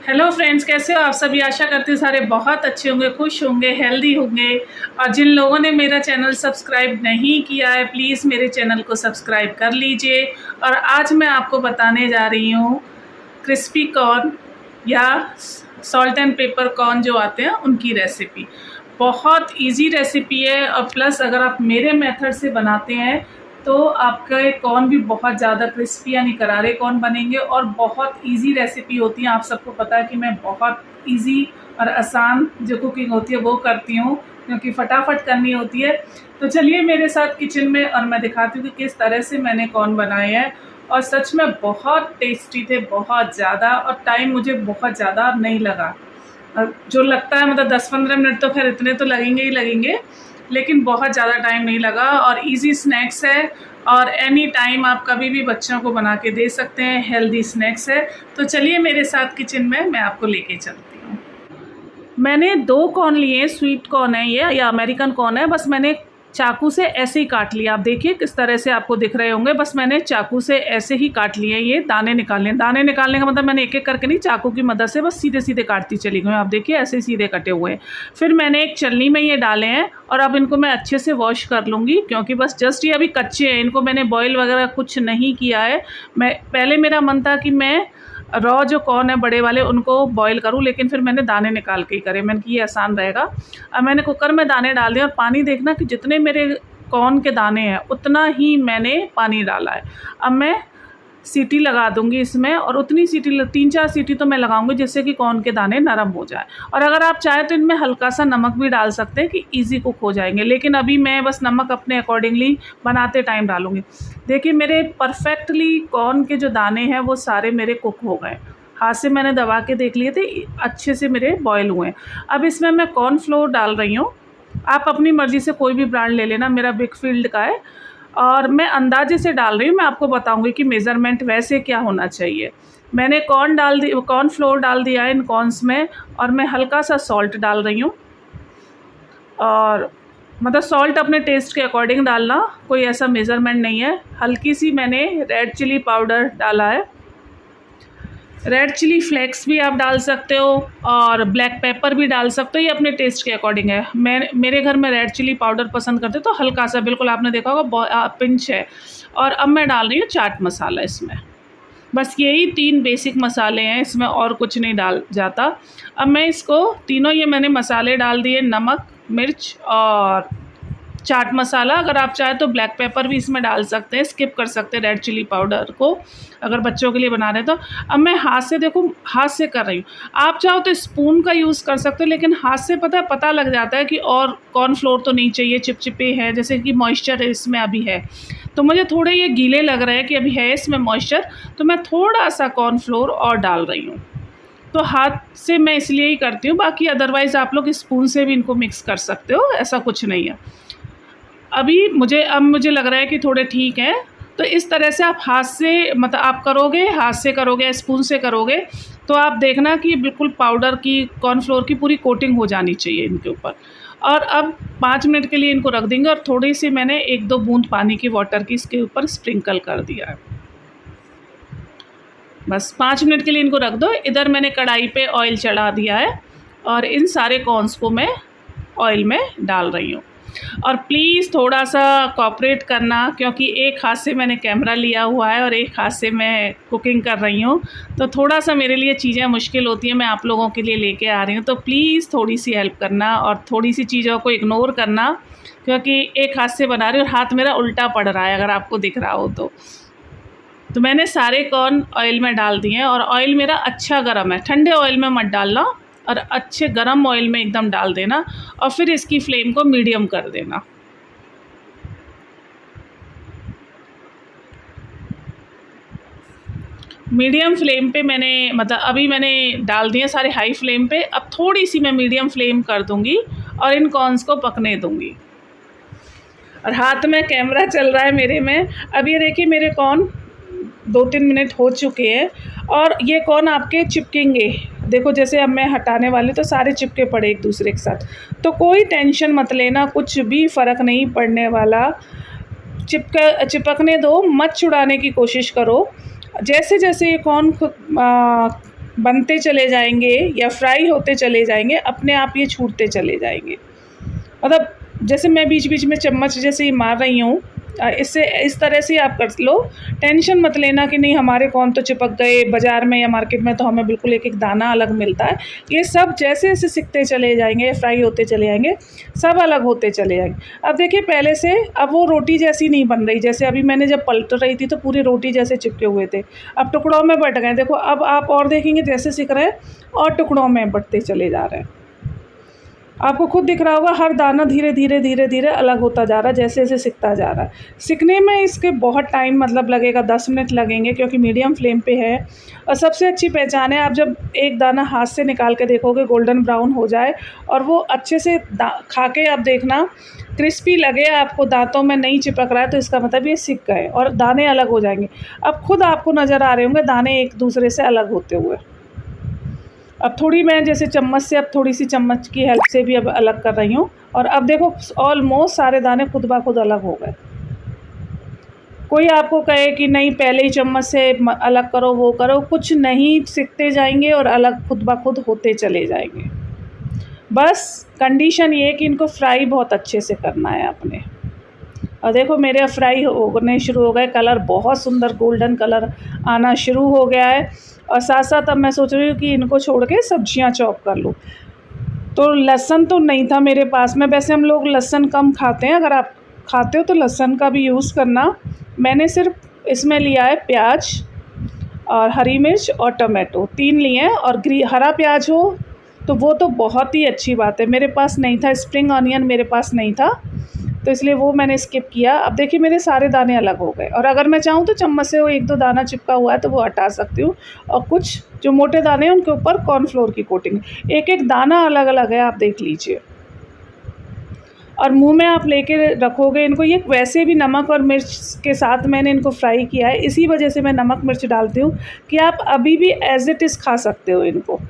Hello friends, कैसे हो आप सभी। आशा करती हूँ सारे बहुत अच्छे होंगे, खुश होंगे, हेल्दी होंगे। और जिन लोगों ने मेरा चैनल सब्सक्राइब नहीं किया है, प्लीज़ मेरे चैनल को सब्सक्राइब कर लीजिए। और आज मैं आपको बताने जा रही हूँ क्रिस्पी कॉर्न या सॉल्ट एंड पेपर कॉर्न जो आते हैं उनकी रेसिपी। बहुत इजी रेसिपी है और प्लस अगर आप मेरे मेथड से बनाते हैं तो आपका कॉर्न भी बहुत ज़्यादा क्रिस्पी यानी करारे कॉर्न बनेंगे। और बहुत इजी रेसिपी होती है। आप सबको पता है कि मैं बहुत इजी और आसान जो कुकिंग होती है वो करती हूँ, क्योंकि फटाफट करनी होती है। तो चलिए मेरे साथ किचन में और मैं दिखाती हूँ कि किस तरह से मैंने कॉर्न बनाए हैं। और सच में बहुत टेस्टी थे, बहुत ज़्यादा, और टाइम मुझे बहुत ज़्यादा नहीं लगा। जो लगता है मतलब 10-15 मिनट तो खैर इतने तो लगेंगे ही लगेंगे, लेकिन बहुत ज़्यादा टाइम नहीं लगा। और इजी स्नैक्स है और एनी टाइम आप कभी भी बच्चों को बना के दे सकते हैं। हेल्दी स्नैक्स है। तो चलिए मेरे साथ किचन में, मैं आपको लेके चलती हूँ। मैंने 2 कॉर्न लिए, स्वीट कॉर्न है ये या अमेरिकन कॉर्न है। बस मैंने चाकू से ऐसे ही काट लिया। आप देखिए किस तरह से आपको दिख रहे होंगे। बस मैंने चाकू से ऐसे ही काट लिए। ये दाने निकालने, दाने निकालने का मतलब मैंने एक एक करके नहीं, चाकू की मदद से बस सीधे सीधे काटती चली गई। आप देखिए ऐसे सीधे कटे हुए हैं। फिर मैंने एक छलनी में ये डाले हैं और अब इनको मैं अच्छे से वॉश कर लूँगी, क्योंकि बस जस्ट ये अभी कच्चे हैं। इनको मैंने बॉयल वगैरह कुछ नहीं किया है। पहले मेरा मन था कि मैं रॉ जो कॉर्न है बड़े वाले उनको बॉईल करूँ, लेकिन फिर मैंने दाने निकाल के ही करे। मैंने कि ये आसान रहेगा। अब मैंने कुकर में दाने डाल दिए और पानी देखना कि जितने मेरे कॉर्न के दाने हैं उतना ही मैंने पानी डाला है। अब मैं सीटी लगा दूंगी इसमें, और उतनी सीटी 3-4 सीटी तो मैं लगाऊंगी जिससे कि कॉर्न के दाने नरम हो जाए। और अगर आप चाहें तो इनमें हल्का सा नमक भी डाल सकते हैं कि इजी कुक हो जाएंगे, लेकिन अभी मैं बस नमक अपने अकॉर्डिंगली बनाते टाइम डालूंगी। देखिए मेरे परफेक्टली कॉर्न के जो दाने हैं वो सारे मेरे कुक हो गए। हाथ से मैंने दबा के देख लिए थे, अच्छे से मेरे बॉयल हुए। अब इसमें मैं कॉर्नफ्लोर डाल रही हूँ। आप अपनी मर्ज़ी से कोई भी ब्रांड ले लेना, मेरा बिगफील्ड का है। और मैं अंदाजे से डाल रही हूँ, मैं आपको बताऊंगी कि मेज़रमेंट वैसे क्या होना चाहिए। मैंने कॉर्नफ्लोर डाल दिया है इन कॉर्न्स में, और मैं हल्का सा सॉल्ट डाल रही हूँ। और मतलब सॉल्ट अपने टेस्ट के अकॉर्डिंग डालना, कोई ऐसा मेज़रमेंट नहीं है। हल्की सी मैंने रेड चिली पाउडर डाला है। रेड चिली फ्लेक्स भी आप डाल सकते हो और ब्लैक पेपर भी डाल सकते हो, ये अपने टेस्ट के अकॉर्डिंग है। मेरे घर में रेड चिली पाउडर पसंद करते तो हल्का सा, बिल्कुल आपने देखा होगा पिंच है। और अब मैं डाल रही हूँ चाट मसाला इसमें। बस यही 3 बेसिक मसाले हैं, इसमें और कुछ नहीं डाल जाता। अब मैं इसको तीनों ये मैंने मसाले डाल दिए, नमक, मिर्च और चाट मसाला। अगर आप चाहें तो ब्लैक पेपर भी इसमें डाल सकते हैं, स्किप कर सकते हैं रेड चिली पाउडर को अगर बच्चों के लिए बना रहे हैं तो। अब मैं हाथ से, देखो हाथ से कर रही हूँ। आप चाहो तो स्पून का यूज़ कर सकते हो, लेकिन हाथ से पता लग जाता है कि और कॉर्नफ्लोर तो नहीं चाहिए, चिपचिपे है, जैसे कि मॉइस्चर इसमें अभी है। तो मुझे थोड़े ये गीले लग रहे हैं कि अभी है इसमें मॉइस्चर, तो मैं थोड़ा सा कॉर्नफ्लोर और डाल रही हूँ। तो हाथ से मैं इसलिए ही करती हूँ, बाकी अदरवाइज़ आप लोग स्पून से भी इनको मिक्स कर सकते हो, ऐसा कुछ नहीं है। अब मुझे लग रहा है कि थोड़े ठीक है। तो इस तरह से आप हाथ से, मतलब आप करोगे, हाथ से करोगे, स्पून से करोगे, तो आप देखना कि बिल्कुल पाउडर की, कॉर्नफ्लोर की पूरी कोटिंग हो जानी चाहिए इनके ऊपर। और अब 5 मिनट के लिए इनको रख देंगे, और थोड़ी सी मैंने 1-2 बूंद पानी की वाटर की इसके ऊपर स्प्रिंकल कर दिया है। बस 5 मिनट के लिए इनको रख दो। इधर मैंने कढ़ाई पे ऑयल चढ़ा दिया है और इन सारे कॉर्न्स को मैं ऑयल में डाल रही हूँ। और प्लीज़ थोड़ा सा कोऑपरेट करना, क्योंकि एक हाथ से मैंने कैमरा लिया हुआ है और एक हाथ से मैं कुकिंग कर रही हूँ, तो थोड़ा सा मेरे लिए चीज़ें मुश्किल होती हैं। मैं आप लोगों के लिए लेके आ रही हूँ, तो प्लीज़ थोड़ी सी हेल्प करना और थोड़ी सी चीज़ों को इग्नोर करना, क्योंकि एक हाथ से बना रही हूँ और हाथ मेरा उल्टा पड़ रहा है, अगर आपको दिख रहा हो तो मैंने सारे कॉर्न ऑयल में डाल दिए हैं। और ऑयल मेरा अच्छा गर्म है, ठंडे ऑयल में मत डालना, और अच्छे गरम ऑयल में एकदम डाल देना। और फिर इसकी फ्लेम को मीडियम कर देना। मीडियम फ्लेम पे मैंने, मतलब अभी मैंने डाल दिए सारे हाई फ्लेम पे। अब थोड़ी सी मैं मीडियम फ्लेम कर दूंगी और इन कॉर्न्स को पकने दूंगी। और हाथ में कैमरा चल रहा है मेरे में। अब ये देखिए मेरे कॉर्न 2-3 मिनट हो चुके हैं और ये कॉर्न आपके चिपकेंगे। देखो जैसे अब मैं हटाने वाली तो सारे चिपके पड़े एक दूसरे के साथ, तो कोई टेंशन मत लेना, कुछ भी फ़र्क नहीं पड़ने वाला। चिपकने दो, मत छुड़ाने की कोशिश करो। जैसे जैसे ये कॉर्न बनते चले जाएंगे या फ्राई होते चले जाएंगे, अपने आप ये छूटते चले जाएंगे। मतलब जैसे मैं बीच बीच में चम्मच जैसे ही मार रही हूँ, इससे इस तरह से आप कर लो। टेंशन मत लेना कि नहीं हमारे कौन तो चिपक गए, बाज़ार में या मार्केट में तो हमें बिल्कुल एक एक दाना अलग मिलता है। ये सब जैसे जैसे सिकते चले जाएंगे, फ्राई होते चले जाएंगे, सब अलग होते चले जाएंगे। अब देखिए पहले से अब वो रोटी जैसी नहीं बन रही, जैसे अभी मैंने जब पलट रही थी तो पूरी रोटी जैसे चिपके हुए थे, अब टुकड़ों में बट गए। देखो अब आप और देखेंगे जैसे सिक रहे हैं और टुकड़ों में बटते चले जा रहे हैं। आपको खुद दिख रहा होगा हर दाना धीरे धीरे धीरे धीरे अलग होता जा रहा है, जैसे जैसे सिकता जा रहा है। सिकने में इसके बहुत टाइम मतलब लगेगा, 10 मिनट लगेंगे, क्योंकि मीडियम फ्लेम पे है। और सबसे अच्छी पहचान है आप जब एक दाना हाथ से निकाल के देखोगे, गोल्डन ब्राउन हो जाए और वो अच्छे से खा के आप देखना क्रिस्पी लगे, आपको दांतों में नहीं चिपक रहा है, तो इसका मतलब ये सिक गए और दाने अलग हो जाएंगे। अब खुद आपको नज़र आ रहे होंगे दाने एक दूसरे से अलग होते हुए। अब थोड़ी मैं जैसे चम्मच से, अब थोड़ी सी चम्मच की हेल्प से भी अब अलग कर रही हूँ, और अब देखो ऑलमोस्ट सारे दाने खुद ब खुद अलग हो गए। कोई आपको कहे कि नहीं पहले ही चम्मच से अलग करो, वो करो, कुछ नहीं, सिकते जाएंगे और अलग खुद ब खुद होते चले जाएंगे। बस कंडीशन ये कि इनको फ्राई बहुत अच्छे से करना है आपने। और देखो मेरे फ्राई होने शुरू हो गए, कलर बहुत सुंदर गोल्डन कलर आना शुरू हो गया है। और साथ साथ अब मैं सोच रही हूँ कि इनको छोड़ के सब्जियां चॉप कर लूँ। तो लहसुन तो नहीं था मेरे पास में, वैसे हम लोग लहसुन कम खाते हैं, अगर आप खाते हो तो लहसुन का भी यूज़ करना। मैंने सिर्फ इसमें लिया है प्याज और हरी मिर्च और टमाटो, 3 लिए हैं। और हरा प्याज हो तो वो तो बहुत ही अच्छी बात है, मेरे पास नहीं था। स्प्रिंग ऑनियन मेरे पास नहीं था, तो इसलिए वो मैंने स्किप किया। अब देखिए मेरे सारे दाने अलग हो गए, और अगर मैं चाहूँ तो चम्मच से वो 1-2 दाना चिपका हुआ है तो वो हटा सकती हूँ। और कुछ जो मोटे दाने हैं उनके ऊपर कॉर्नफ्लोर की कोटिंग, एक एक दाना अलग अलग है, आप देख लीजिए। और मुंह में आप लेके रखोगे इनको, ये वैसे भी नमक और मिर्च के साथ मैंने इनको फ्राई किया है, इसी वजह से मैं नमक मिर्च डालती हूँ कि आप अभी भी एज इट इज़ खा सकते हो इनको।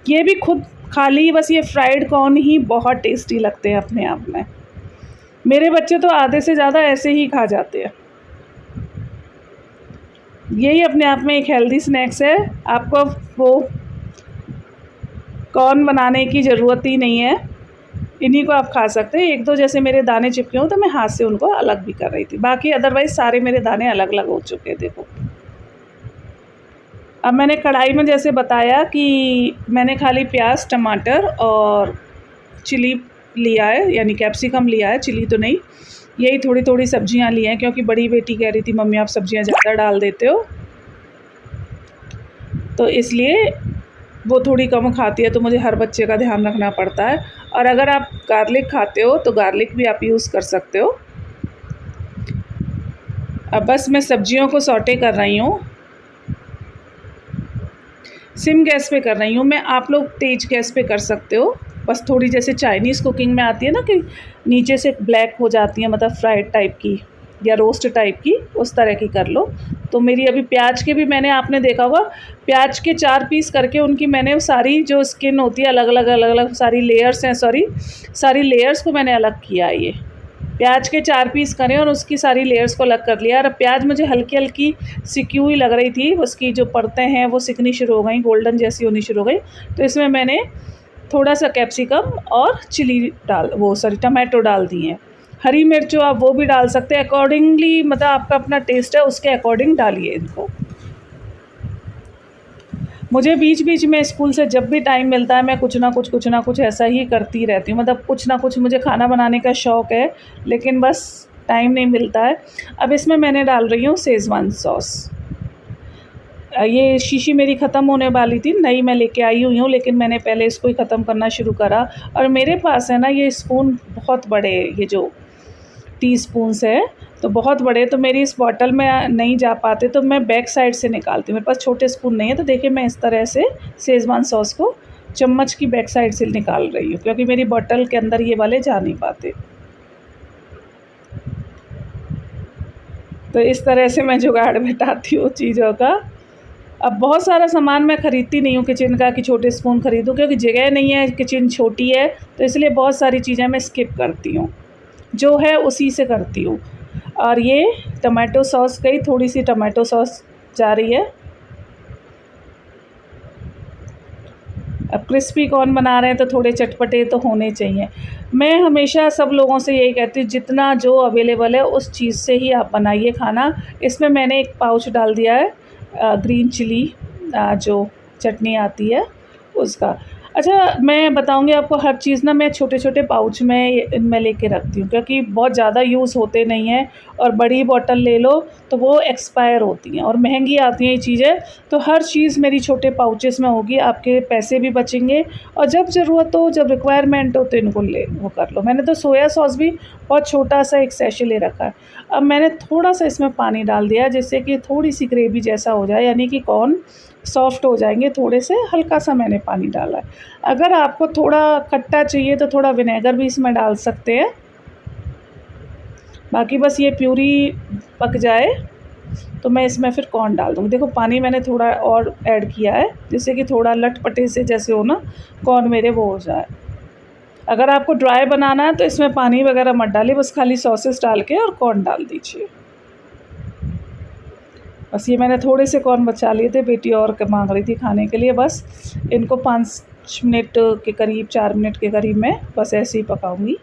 ये भी खुद खाली बस ये फ्राइड कॉर्न ही बहुत टेस्टी लगते हैं अपने आप में। मेरे बच्चे तो आधे से ज़्यादा ऐसे ही खा जाते हैं। यही अपने आप में एक हेल्दी स्नैक्स है, आपको वो कॉर्न बनाने की ज़रूरत ही नहीं है, इन्हीं को आप खा सकते हैं। 1-2 जैसे मेरे दाने चिपके हों तो मैं हाथ से उनको अलग भी कर रही थी, बाकी अदरवाइज़ सारे मेरे दाने अलग अलग हो चुके हैं। देखो अब मैंने कढ़ाई में जैसे बताया कि मैंने खाली प्याज, टमाटर और चिली लिया है, यानी कैप्सिकम लिया है, चिली तो नहीं। यही थोड़ी थोड़ी सब्जियां ली हैं, क्योंकि बड़ी बेटी कह रही थी मम्मी आप सब्जियां ज़्यादा डाल देते हो, तो इसलिए वो थोड़ी कम खाती है, तो मुझे हर बच्चे का ध्यान रखना पड़ता है। और अगर आप गार्लिक खाते हो तो गार्लिक भी आप यूज़ कर सकते हो। अब बस मैं सब्जियों को सौटे कर रही हूँ, सिम गैस पे कर रही हूँ मैं, आप लोग तेज़ गैस पे कर सकते हो। बस थोड़ी जैसे चाइनीज़ कुकिंग में आती है ना कि नीचे से ब्लैक हो जाती है, मतलब फ्राइड टाइप की या रोस्ट टाइप की, उस तरह की कर लो। तो मेरी अभी प्याज के भी मैंने, आपने देखा होगा प्याज के 4 पीस करके उनकी मैंने सारी जो स्किन होती है अलग अलग सारी लेयर्स हैं, सारी लेयर्स को मैंने अलग किया है। ये प्याज के 4 पीस करें और उसकी सारी लेयर्स को अलग कर लिया। और प्याज मुझे हल्की हल्की सिकी हुई लग रही थी, उसकी जो परतें हैं वो सिकनी शुरू हो गई, गोल्डन जैसी होनी शुरू हो गई। तो इसमें मैंने थोड़ा सा कैप्सिकम और चिली टमाटो डाल दिए। हरी मिर्च जो आप वो भी डाल सकते हैं अकॉर्डिंगली, मतलब आपका अपना टेस्ट है उसके अकॉर्डिंग डालिए इनको। मुझे बीच बीच में स्कूल से जब भी टाइम मिलता है मैं कुछ ना कुछ ऐसा ही करती रहती हूँ, मतलब कुछ ना कुछ मुझे खाना बनाने का शौक़ है, लेकिन बस टाइम नहीं मिलता है। अब इसमें मैंने डाल रही हूँ शेज़वान सॉस। ये शीशी मेरी ख़त्म होने वाली थी, नई मैं लेके आई हुई हूँ, लेकिन मैंने पहले इसको ही ख़त्म करना शुरू करा। और मेरे पास है ना ये स्पून बहुत बड़े, ये जो टी स्पून्स है तो बहुत बड़े, तो मेरी इस बॉटल में नहीं जा पाते, तो मैं बैक साइड से निकालती हूँ। मेरे पास छोटे स्पून नहीं है, तो देखिए मैं इस तरह से शेज़वान सॉस को चम्मच की बैक साइड से निकाल रही हूँ, क्योंकि मेरी बॉटल के अंदर ये वाले जा नहीं पाते। तो इस तरह से मैं जुगाड़ बैठाती हूँ चीज़ों का। अब बहुत सारा सामान मैं ख़रीदती नहीं हूँ किचन का कि छोटे स्पून ख़रीदूँ, क्योंकि जगह नहीं है, किचन छोटी है, तो इसलिए बहुत सारी चीज़ें मैं स्किप करती हूँ, जो है उसी से करती हूँ। और ये टमाटो सॉस गई, थोड़ी सी टमाटो सॉस जा रही है। अब क्रिस्पी कॉर्न बना रहे हैं तो थोड़े चटपटे तो होने चाहिए। मैं हमेशा सब लोगों से यही कहती हूँ, जितना जो अवेलेबल है उस चीज़ से ही आप बनाइए खाना। इसमें मैंने एक पाउच डाल दिया है ग्रीन चिली जो चटनी आती है उसका। अच्छा, मैं बताऊंगी आपको, हर चीज़ ना मैं छोटे छोटे पाउच में इनमें लेके रखती हूँ, क्योंकि बहुत ज़्यादा यूज़ होते नहीं हैं। और बड़ी बॉटल ले लो तो वो एक्सपायर होती हैं और महंगी आती हैं ये चीज़ें। तो हर चीज़ मेरी छोटे पाउचेस में होगी, आपके पैसे भी बचेंगे। और जब ज़रूरत हो, जब रिक्वायरमेंट हो, तो इनको ले वो कर लो। मैंने तो सोया सॉस भी बहुत छोटा सा एक सैशे ले रखा है। अब मैंने थोड़ा सा इसमें पानी डाल दिया, जिससे कि थोड़ी सी ग्रेवी जैसा हो जाए, यानी कि कॉर्न सॉफ्ट हो जाएंगे थोड़े से। हल्का सा मैंने पानी डाला है। अगर आपको थोड़ा खट्टा चाहिए तो थोड़ा विनेगर भी इसमें डाल सकते हैं। बाकी बस ये प्यूरी पक जाए तो मैं इसमें फिर कॉर्न डाल दूँगी। देखो पानी मैंने थोड़ा और ऐड किया है, जिससे कि थोड़ा लटपटे से जैसे हो ना कॉर्न मेरे वो हो जाए। अगर आपको ड्राई बनाना है तो इसमें पानी वगैरह मत डालिए, बस खाली सॉसेस डाल के और कॉर्न डाल दीजिए। बस ये मैंने थोड़े से कॉर्न बचा लिए थे, बेटी और मांग रही थी खाने के लिए। बस इनको 5 मिनट के करीब, 4 मिनट के करीब मैं बस ऐसे ही पकाऊंगी,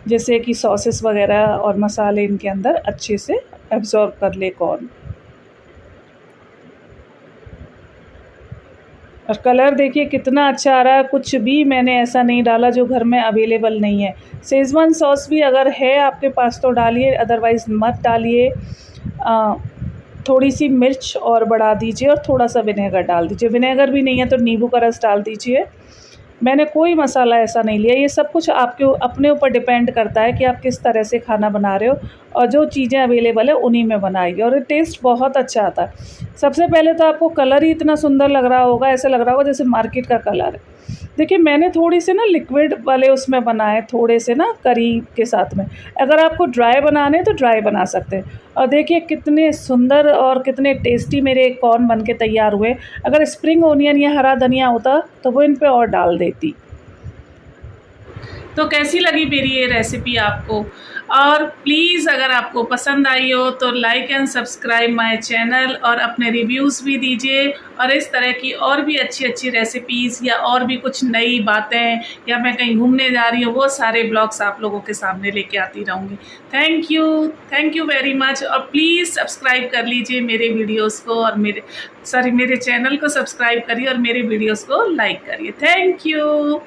जैसे कि सॉसेस वगैरह और मसाले इनके अंदर अच्छे से एब्जॉर्ब कर ले कॉर्न। और कलर देखिए कितना अच्छा आ रहा है। कुछ भी मैंने ऐसा नहीं डाला जो घर में अवेलेबल नहीं है। शेज़वान सॉस भी अगर है आपके पास तो डालिए, अदरवाइज़ मत डालिए। थोड़ी सी मिर्च और बढ़ा दीजिए और थोड़ा सा विनेगर डाल दीजिए। विनेगर भी नहीं है तो नींबू का रस डाल दीजिए। मैंने कोई मसाला ऐसा नहीं लिया। ये सब कुछ आपके अपने ऊपर डिपेंड करता है कि आप किस तरह से खाना बना रहे हो, और जो चीज़ें अवेलेबल है उन्हीं में बनाइए, और टेस्ट बहुत अच्छा आता है। सबसे पहले तो आपको कलर ही इतना सुंदर लग रहा होगा, ऐसा लग रहा होगा जैसे मार्केट का कलर है। देखिए मैंने थोड़ी से ना लिक्विड वाले उसमें बनाए, थोड़े से ना करी के साथ में। अगर आपको ड्राई बनाने हैं तो ड्राई बना सकते हैं। और देखिए कितने सुंदर और कितने टेस्टी मेरे कॉर्न बन के तैयार हुए। अगर स्प्रिंग ओनियन या हरा धनिया होता तो वो इन पे और डाल देती। तो कैसी लगी मेरी ये रेसिपी आपको? और प्लीज़ अगर आपको पसंद आई हो तो like and subscribe my channel, और अपने रिव्यूज़ भी दीजिए। और इस तरह की और भी अच्छी अच्छी रेसिपीज़ या और भी कुछ नई बातें, या मैं कहीं घूमने जा रही हूँ, वो सारे ब्लॉग्स आप लोगों के सामने लेके आती रहूँगी। Thank you very much. और प्लीज़ सब्सक्राइब कर लीजिए मेरे वीडियोज़ को, और मेरे चैनल को सब्सक्राइब करिए और मेरे वीडियोज़ को लाइक करिए। Thank you.